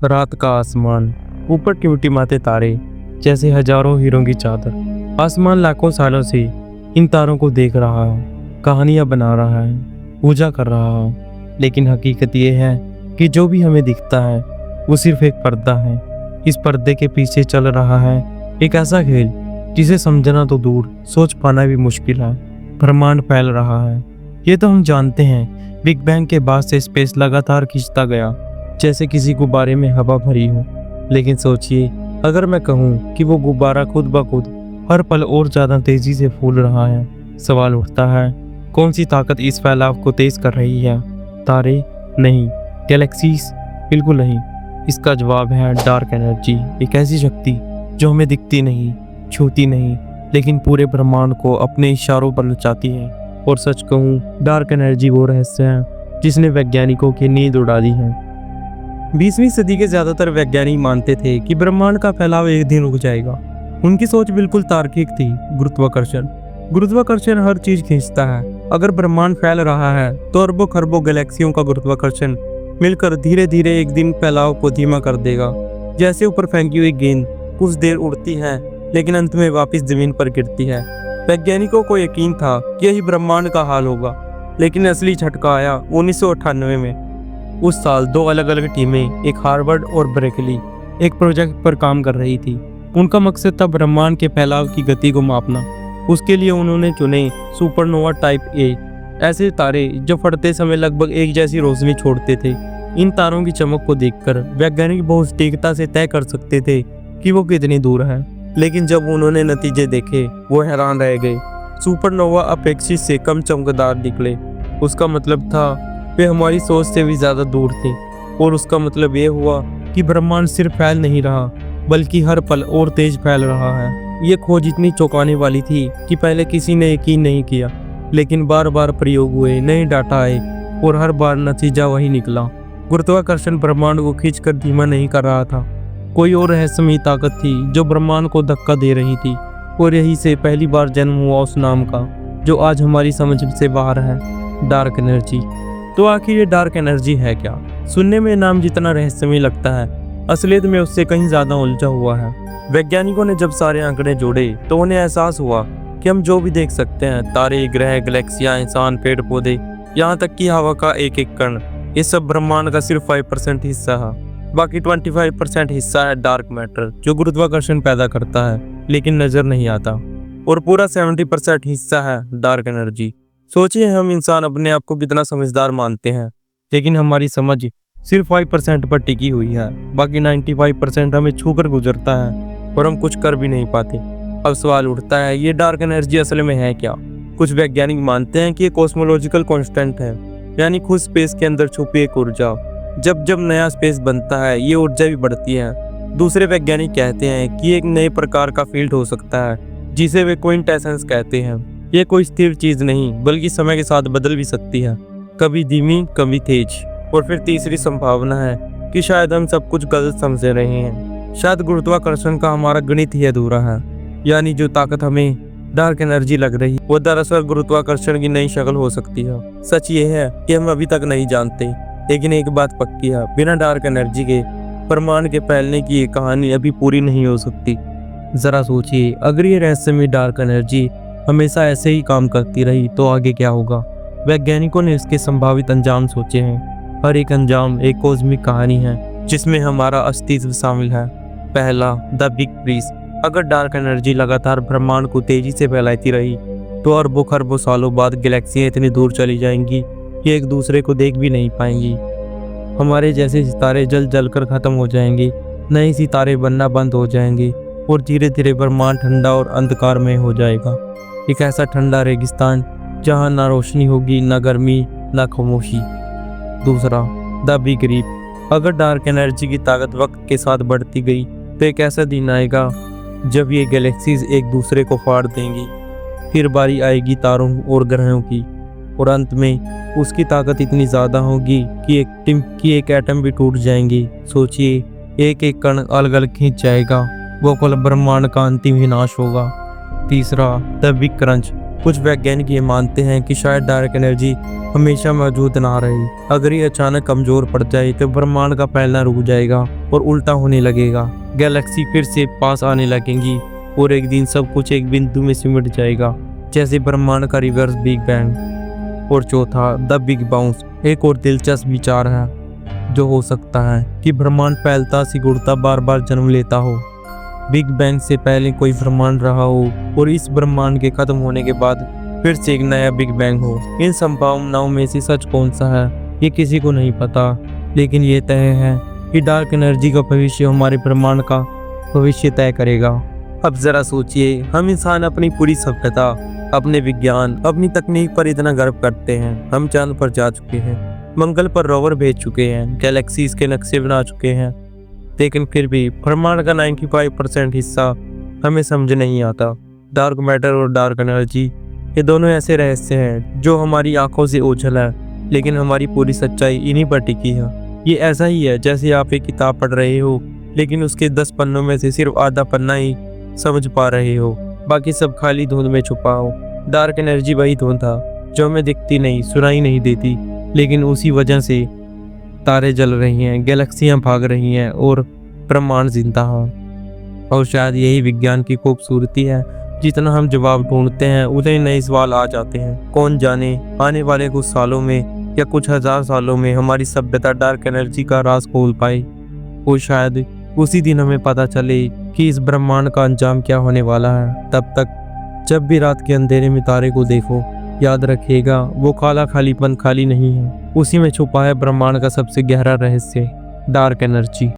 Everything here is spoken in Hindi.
रात का आसमान, ऊपर टिमटिमाते तारे, जैसे हजारों हीरों की चादर। आसमान लाखों सालों से इन तारों को देख रहा है, कहानियां बना रहा है, पूजा कर रहा है। लेकिन हकीकत ये है कि जो भी हमें दिखता है वो सिर्फ एक पर्दा है। इस पर्दे के पीछे चल रहा है एक ऐसा खेल जिसे समझना तो दूर, सोच पाना भी मुश्किल है। ब्रह्मांड फैल रहा है, ये तो हम जानते हैं। बिग बैंग के बाद से स्पेस लगातार खिंचता गया, जैसे किसी गुब्बारे में हवा भरी हो। लेकिन सोचिए, अगर मैं कहूँ कि वो गुब्बारा खुद ब खुद हर पल और ज्यादा तेजी से फूल रहा है, सवाल उठता है, कौन सी ताकत इस फैलाव को तेज कर रही है? तारे? नहीं। गैलेक्सीज? बिल्कुल नहीं। इसका जवाब है डार्क एनर्जी, एक ऐसी शक्ति जो हमें दिखती नहीं, छूती नहीं, लेकिन पूरे ब्रह्मांड को अपने इशारों पर नचाती है। और सच कहूँ, डार्क एनर्जी वो रहस्य है जिसने वैज्ञानिकों की नींद उड़ा दी है। 20वीं सदी के ज्यादातर वैज्ञानिक मानते थे कि ब्रह्मांड का फैलाव एक दिन रुक जाएगा। उनकी सोच बिल्कुल तार्किक थी। गुरुत्वाकर्षण हर चीज खींचता है। अगर ब्रह्मांड फैल रहा है तो अरबों खरबों गैलेक्सियों का गुरुत्वाकर्षण मिलकर धीरे धीरे एक दिन फैलाव को धीमा कर देगा। जैसे ऊपर फेंकी हुई गेंद कुछ देर उड़ती है, लेकिन अंत में वापस जमीन पर गिरती है। वैज्ञानिकों को यकीन था कि यही ब्रह्मांड का हाल होगा, लेकिन असली झटका आया 1998 में। उस साल दो अलग अलग टीमें, एक हार्वर्ड और बर्कली, एक प्रोजेक्ट पर काम कर रही थी। उनका मकसद था ब्रह्मांड के फैलाव की गति को मापना। उसके लिए उन्होंने चुने सुपरनोवा टाइप ए, ऐसे तारे जो फटते समय लगभग एक जैसी रोशनी छोड़ते थे। इन तारों की चमक को देखकर वैज्ञानिक बहुत सटीकता से तय कर सकते थे कि वो कितनी दूर है। लेकिन जब उन्होंने नतीजे देखे, वो हैरान रह गए। सुपरनोवा अपेक्षित से कम चमकदार निकले। उसका मतलब था वे हमारी सोच से भी ज्यादा दूर थे। और उसका मतलब ये हुआ कि ब्रह्मांड सिर्फ फैल नहीं रहा, बल्कि हर पल और तेज फैल रहा है। ये खोज इतनी चौंकाने वाली थी कि पहले किसी ने यकीन नहीं किया, लेकिन बार बार प्रयोग हुए, नए डाटा आए और हर बार नतीजा वही निकला। गुरुत्वाकर्षण ब्रह्मांड को खींचकर धीमा नहीं कर रहा था, कोई और रहस्यमयी ताकत थी जो ब्रह्मांड को धक्का दे रही थी। और यही से पहली बार जन्म हुआ उस नाम का, जो आज हमारी समझ से बाहर है, डार्क एनर्जी। तो आखिर ये डार्क एनर्जी है क्या? सुनने में नाम जितना रहस्यमय लगता है, असलियत में उससे कहीं ज्यादा उलझा हुआ है। वैज्ञानिकों ने जब सारे आंकड़े जोड़े तो उन्हें एहसास हुआ कि हम जो भी देख सकते हैं, तारे, ग्रह, गैलेक्सियां, इंसान, पेड़ पौधे, यहाँ तक कि हवा का एक एक कण, ये सब ब्रह्मांड का सिर्फ 5% हिस्सा है। बाकी 25% हिस्सा है डार्क मैटर, जो गुरुत्वाकर्षण पैदा करता है लेकिन नजर नहीं आता। और पूरा 70% हिस्सा है डार्क एनर्जी। सोचिए, हम इंसान अपने आप को कितना समझदार मानते हैं, लेकिन हमारी समझ सिर्फ 5% पर टिकी हुई है। बाकी 95% हमें छूकर गुजरता है और हम कुछ कर भी नहीं पाते। अब सवाल उठता है, ये डार्क एनर्जी असल में है क्या? कुछ वैज्ञानिक मानते हैं कि ये कॉस्मोलॉजिकल कांस्टेंट है, यानी खुद स्पेस के अंदर छुपी एक ऊर्जा। जब जब नया स्पेस बनता है, ये ऊर्जा भी बढ़ती है। दूसरे वैज्ञानिक कहते हैं कि एक नए प्रकार का फील्ड हो सकता है, जिसे वे क्विंटेसेंस कहते हैं। ये कोई स्थिर चीज नहीं, बल्कि समय के साथ बदल भी सकती है, कभी धीमी, कभी तेज। और फिर तीसरी संभावना है कि शायद हम सब कुछ गलत समझ रहे हैं। शायद गुरुत्वाकर्षण का हमारा गणित ही अधूरा है, यानी जो ताकत हमें डार्क एनर्जी लग रही वो दरअसल गुरुत्वाकर्षण की नई शक्ल हो सकती है। सच ये है कि हम अभी तक नहीं जानते, लेकिन एक बात पक्की है, बिना डार्क एनर्जी के ब्रह्मांड के फैलने की ये कहानी अभी पूरी नहीं हो सकती। जरा सोचिए, अगर ये रहस्यमय डार्क एनर्जी हमेशा ऐसे ही काम करती रही तो आगे क्या होगा? वैज्ञानिकों ने इसके संभावित अंजाम सोचे हैं। हर एक अंजाम एक कॉस्मिक कहानी है, जिसमें हमारा अस्तित्व शामिल है। पहला, द बिग फ्रीज। अगर डार्क एनर्जी लगातार ब्रह्मांड को तेजी से फैलाती रही तो अरबों खरबों सालों बाद गैलेक्सियां इतनी दूर चली जाएंगी कि एक दूसरे को देख भी नहीं पाएंगी। हमारे जैसे सितारे जल जल कर खत्म हो जाएंगे, नए सितारे बनना बंद हो जाएंगे और धीरे धीरे ब्रह्मांड ठंडा और अंधकारमय हो जाएगा। एक ऐसा ठंडा रेगिस्तान जहाँ ना रोशनी होगी, ना गर्मी, ना खामोशी। दूसरा, द बिग रीप। अगर डार्क एनर्जी की ताकत वक्त के साथ बढ़ती गई तो एक ऐसा दिन आएगा जब ये गैलेक्सीज एक दूसरे को फाड़ देंगी। फिर बारी आएगी तारों और ग्रहों की, और अंत में उसकी ताकत इतनी ज्यादा होगी कि एक एटम भी टूट जाएंगी। सोचिए, एक एक कण अलग अलग खींच जाएगा, वो कुल ब्रह्मांड का अंतिम विनाश होगा। तीसरा, द बिग क्रंच। कुछ वैज्ञानिक ये मानते हैं कि शायद डार्क एनर्जी हमेशा मौजूद ना रहे। अगर ये अचानक कमजोर पड़ जाए तो ब्रह्मांड का फैलना रुक जाएगा और उल्टा होने लगेगा। गैलेक्सी फिर से पास आने लगेंगी और एक दिन सब कुछ एक बिंदु में सिमट जाएगा, जैसे ब्रह्मांड का रिवर्स बिग बैंग। और चौथा, द बिग बाउंस। एक और दिलचस्प विचार है जो हो सकता है कि ब्रह्मांड फैलता सिकुड़ता बार बार जन्म लेता हो। बिग बैंग से पहले कोई ब्रह्मांड रहा हो और इस ब्रह्मांड के खत्म होने के बाद फिर से एक नया बिग बैंग हो। इन संभावनाओं में से सच कौन सा है ये किसी को नहीं पता, लेकिन ये तय है कि डार्क एनर्जी का भविष्य हमारे ब्रह्मांड का भविष्य तय करेगा। अब जरा सोचिए, हम इंसान अपनी पूरी सभ्यता, अपने विज्ञान, अपनी तकनीक पर इतना गर्व करते हैं। हम चांद पर जा चुके हैं, मंगल पर रोवर भेज चुके हैं, गैलेक्सीज के नक्शे बना चुके हैं, लेकिन फिर भी ब्रह्मांड का 95% हिस्सा हमें समझ नहीं आता। डार्क मैटर और डार्क एनर्जी, ये दोनों ऐसे रहस्य हैं जो हमारी आंखों से ओझल है, लेकिन हमारी पूरी सच्चाई इन्हीं पर टिकी है। ये ऐसा ही है जैसे आप एक किताब पढ़ रहे हो, लेकिन उसके 10 पन्नों में से सिर्फ आधा पन्ना ही समझ पा रहे हो, बाकी सब खाली धुंध में छुपा हो। डार्क एनर्जी वही धुंध था जो हमें दिखती नहीं, सुनाई नहीं देती, लेकिन उसी वजह से तारे जल रही हैं, गैलेक्सियां भाग रही हैं और ब्रह्मांड जिंदा है। और शायद यही विज्ञान की खूबसूरती है, जितना हम जवाब ढूंढते हैं उतने नए सवाल आ जाते हैं। कौन जाने आने वाले कुछ सालों में या कुछ हजार सालों में हमारी सभ्यता डार्क एनर्जी का राज खोल पाए। और शायद उसी दिन हमें पता चले कि इस ब्रह्मांड का अंजाम क्या होने वाला है। तब तक जब भी रात के अंधेरे में तारे को देखो, याद रखिएगा वो काला खालीपन खाली नहीं है, उसी में छुपा है ब्रह्मांड का सबसे गहरा रहस्य, डार्क एनर्जी।